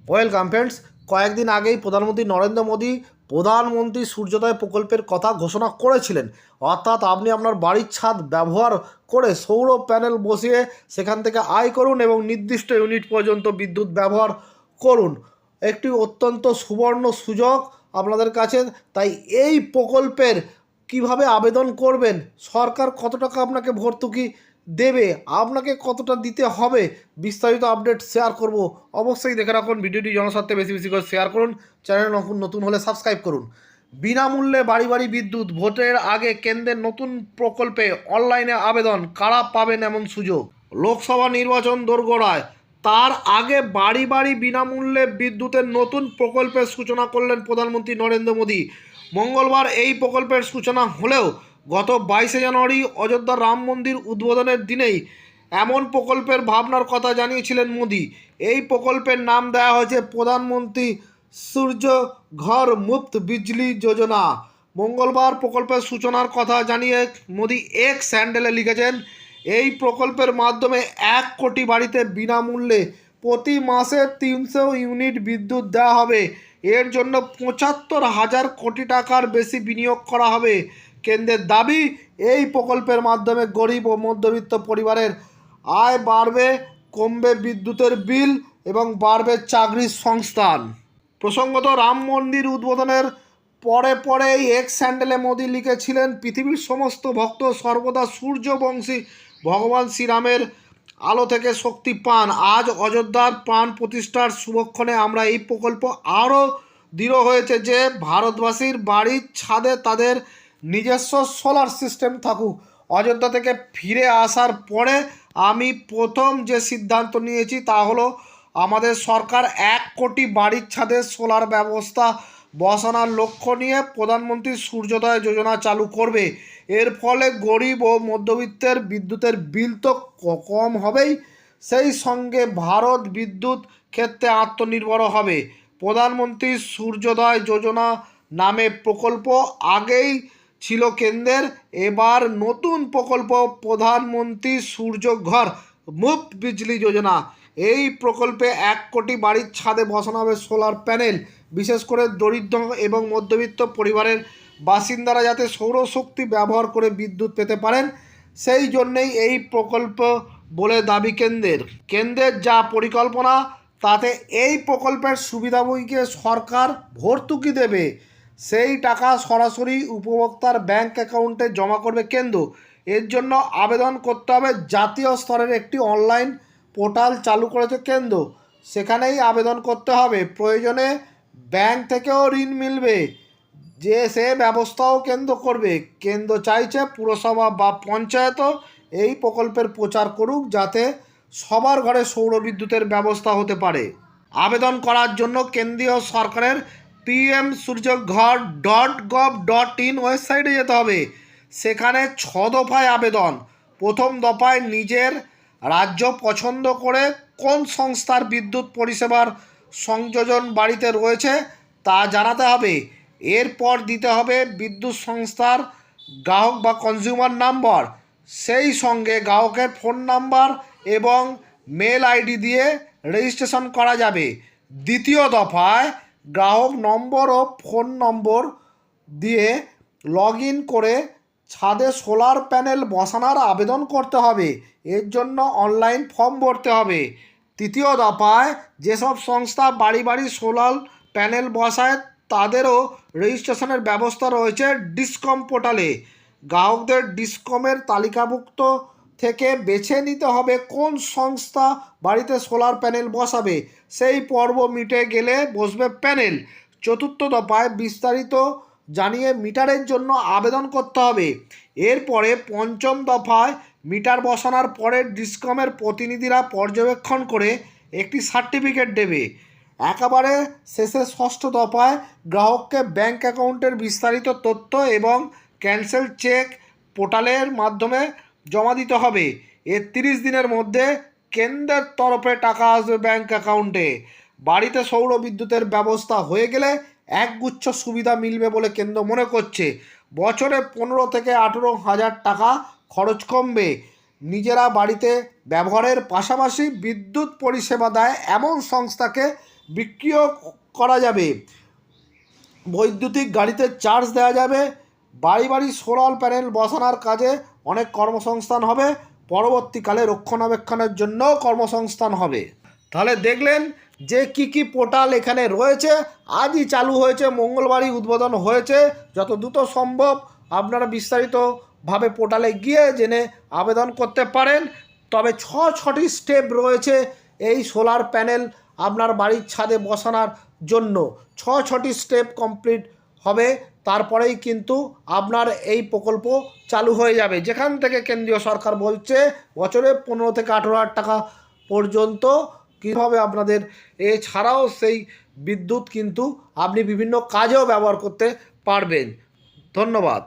Welcome friends. কয়েকদিন আগেই প্রধানমন্ত্রী নরেন্দ্র মোদী প্রধানমন্ত্রী সূর্যোদয় প্রকল্পের কথা ঘোষণা করেছিলেন। অর্থাৎ আপনি আপনার বাড়ির ছাদ ব্যবহার করে সৌর প্যানেল বসিয়ে সেখান থেকে আয় করুন এবং নির্দিষ্ট ইউনিট পর্যন্ত বিদ্যুৎ ব্যবহার করুন। একটি অত্যন্ত সুবর্ণ সুযোগ আপনাদের কাছে। তাই এই প্রকল্পের কিভাবে আবেদন করবেন, সরকার কত টাকা আপনাকে ভর্তুকি দেবে, আপনাকে কতটা দিতে হবে, বিস্তারিত আপডেট শেয়ার করব। অবশ্যই দেখে রাখুন ভিডিওটি, জনস্বার্থে বেশি বেশি করে শেয়ার করুন। চ্যানেল নতুন হলে সাবস্ক্রাইব করুন। বিনামূল্যে বাড়ি বাড়ি বিদ্যুৎ, ভোটের আগে কেন্দ্রের নতুন প্রকল্পে অনলাইনে আবেদন, কারা পাবেন এমন সুযোগ? লোকসভা নির্বাচন দোরগোড়ায়, তার আগে বাড়ি বাড়ি বিনামূল্যে বিদ্যুতের নতুন প্রকল্পের সূচনা করলেন প্রধানমন্ত্রী নরেন্দ্র মোদী। মঙ্গলবার এই প্রকল্পের সূচনা হলেও গত 22শে জানুয়ারি অযোধ্যার রাম মন্দির উদ্বোধনের দিনেই এমন প্রকল্পের ভাবনার কথা জানিয়েছিলেন মোদী। এই প্রকল্পের নাম দেওয়া হয়েছে প্রধানমন্ত্রী সূর্য ঘর মুফত বিজলি যোজনা। মঙ্গলবার প্রকল্পের সূচনার কথা জানিয়ে মোদী এক্স হ্যান্ডেলে লিখেছেন, এই প্রকল্পের মাধ্যমে 1 কোটি বাড়িতে বিনামূল্যে প্রতি মাসে 300 ইউনিট বিদ্যুৎ দেওয়া হবে। এর জন্য 75,000 কোটি টাকার বেশি বিনিয়োগ করা হবে। কেন্দ্রের দাবি, এই প্রকল্পের মাধ্যমে গরিব ও মধ্যবিত্ত পরিবারের আয় বাড়বে, কমবে বিদ্যুতের বিল এবং বাড়বে চাকরির সংস্থান। প্রসঙ্গত, রাম মন্দির উদ্বোধনের পরেই এক্স হ্যান্ডেলে মোদী লিখেছিলেন, পৃথিবীর সমস্ত ভক্ত সর্বদা সূর্যবংশী ভগবান শ্রীরামের আলো থেকে শক্তি পান। আজ অযোধ্যার প্রাণ প্রতিষ্ঠার শুভক্ষণে আমরা এই প্রকল্প আরও দৃঢ় হয়েছে যে ভারতবাসীর বাড়ির ছাদে তাদের নিজস্ব সোলার সিস্টেম থাকুক। অযোধ্যা থেকে ফিরে আসার পরে আমি প্রথম যে সিদ্ধান্ত নিয়েছি তা হলো, আমাদের সরকার 1 কোটি বাড়ির ছাদে সোলার ব্যবস্থা বসানোর লক্ষ্য নিয়ে প্রধানমন্ত্রী সূর্যোদয় যোজনা চালু করবে। এর ফলে গরিব ও মধ্যবিত্তের বিদ্যুতের বিল তো কম হবেই, সেই সঙ্গে ভারত বিদ্যুৎ ক্ষেত্রে আত্মনির্ভর হবে। প্রধানমন্ত্রী সূর্যোদয় যোজনা নামে প্রকল্প আগেই ছিল কেন্দ্রের, এবার নতুন প্রকল্প প্রধানমন্ত্রী সূর্যঘর মুফত বিজলি যোজনা। এই প্রকল্পে 1 কোটি বাড়ির ছাদে বসানো হবে সোলার প্যানেল। বিশেষ করে দরিদ্র এবং মধ্যবিত্ত পরিবারের বাসিন্দারা যাতে সৌরশক্তি ব্যবহার করে বিদ্যুৎ পেতে পারেন, সেই জন্যেই এই প্রকল্প বলে দাবি কেন্দ্রের যা পরিকল্পনা তাতে এই প্রকল্পের সুবিধাভোগীকে সরকার ভর্তুকি দেবে। সেই টাকা সরাসরি উপভোক্তার ব্যাংক অ্যাকাউন্টে জমা করবে কেন্দ্র। এর জন্য আবেদন করতে হবে। জাতীয় স্তরের একটি অনলাইন পোর্টাল চালু করেছে কেন্দ্র, সেখানেই আবেদন করতে হবে। প্রয়োজনে ব্যাংক থেকেও ঋণ মিলবে, যে সে ব্যবস্থাও কেন্দ্র করবে। কেন্দ্র চাইছে পুরসভা বা পঞ্চায়েতও এই প্রকল্পের প্রচার করুক, যাতে সবার ঘরে সৌর বিদ্যুতের ব্যবস্থা হতে পারে। আবেদন করার জন্য কেন্দ্রীয় সরকারের pmsurjaghar.gov.in ওয়েবসাইটে যেতে হবে। সেখানে 6 দফায় আবেদন। প্রথম দফায় নিজের রাজ্য পছন্দ করে কোন সংস্থার বিদ্যুৎ পরিষেবার সংযোজন বাড়িতে রয়েছে তা জানাতে হবে। এরপর দিতে হবে বিদ্যুৎ সংস্থার গ্রাহক বা কনজিউমার নাম্বার, সেই সঙ্গে গ্রাহকের ফোন নাম্বার এবং মেল আইডি দিয়ে রেজিস্ট্রেশন করা যাবে। দ্বিতীয় দফায় গ্রাহক নম্বর ও ফোন নম্বর দিয়ে লগ ইন করে ছাদে সোলার প্যানেল বসানোর আবেদন করতে হবে। এর জন্য অনলাইন ফর্ম ভরতে হবে। তৃতীয় দফায় যেসব সংস্থা বাড়ি বাড়ি সোলার প্যানেল বসায় তাদেরও রেজিস্ট্রেশনের ব্যবস্থা রয়েছে ডিসকম পোর্টালে। গ্রাহকদের ডিসকমের তালিকাভুক্ত থেকে বেছে নিতে হবে কোন সংস্থা বাড়িতে সোলার প্যানেল বসাবে। সেই পর্ব মিটে গেলে বসবে প্যানেল। চতুর্থ দফায় বিস্তারিত জানিয়ে মিটারের জন্য আবেদন করতে হবে। এরপরে পঞ্চম দফায় মিটার বসানোর পরে ডিসকমের প্রতিনিধিরা পর্যবেক্ষণ করে একটি সার্টিফিকেট দেবে। একেবারে শেষে ষষ্ঠ দফায় গ্রাহককে ব্যাংক অ্যাকাউন্টের বিস্তারিত তথ্য এবং ক্যান্সেল চেক পোর্টালের মাধ্যমে জমা দিতে হবে। এর 30 দিনের মধ্যে কেন্দ্রের তরফে টাকা আসবে ব্যাংক অ্যাকাউন্টে। বাড়িতে সৌর বিদ্যুতের ব্যবস্থা হয়ে গেলে একগুচ্ছ সুবিধা মিলবে বলে কেন্দ্র মনে করছে। বছরে 15 থেকে 18,000 টাকা খরচ কমবে। নিজেরা বাড়িতে ব্যবহারের পাশাপাশি বিদ্যুৎ পরিষেবা দেয় এমন সংস্থাকে বিক্রিও করা যাবে। বৈদ্যুতিক গাড়িতে চার্জ দেওয়া যাবে। বাড়ি বাড়ি সোলার প্যানেল বসানোর কাজে অনেক কর্মসংস্থান হবে। পরবর্তীকালে রক্ষণাবেক্ষণের জন্যও কর্মসংস্থান হবে। তাহলে দেখলেন যে কি পোর্টাল এখানে রয়েছে। আজই চালু হয়েছে, মঙ্গলবারই উদ্বোধন হয়েছে। যত দ্রুত সম্ভব আপনারা বিস্তারিতভাবে পোর্টালে গিয়ে জেনে আবেদন করতে পারেন। তবে ছটি স্টেপ রয়েছে এই সোলার প্যানেল আপনার বাড়ির ছাদে বসানোর জন্য। ছটি স্টেপ কমপ্লিট হবে, তারপরেই কিন্তু আপনার এই প্রকল্প চালু হয়ে যাবে। যেখান থেকে কেন্দ্রীয় সরকার বলছে বছরে 15 থেকে 18,000 টাকা পর্যন্ত কীভাবে আপনাদের, এছাড়াও সেই বিদ্যুৎ কিন্তু আপনি বিভিন্ন কাজেও ব্যবহার করতে পারবেন। ধন্যবাদ।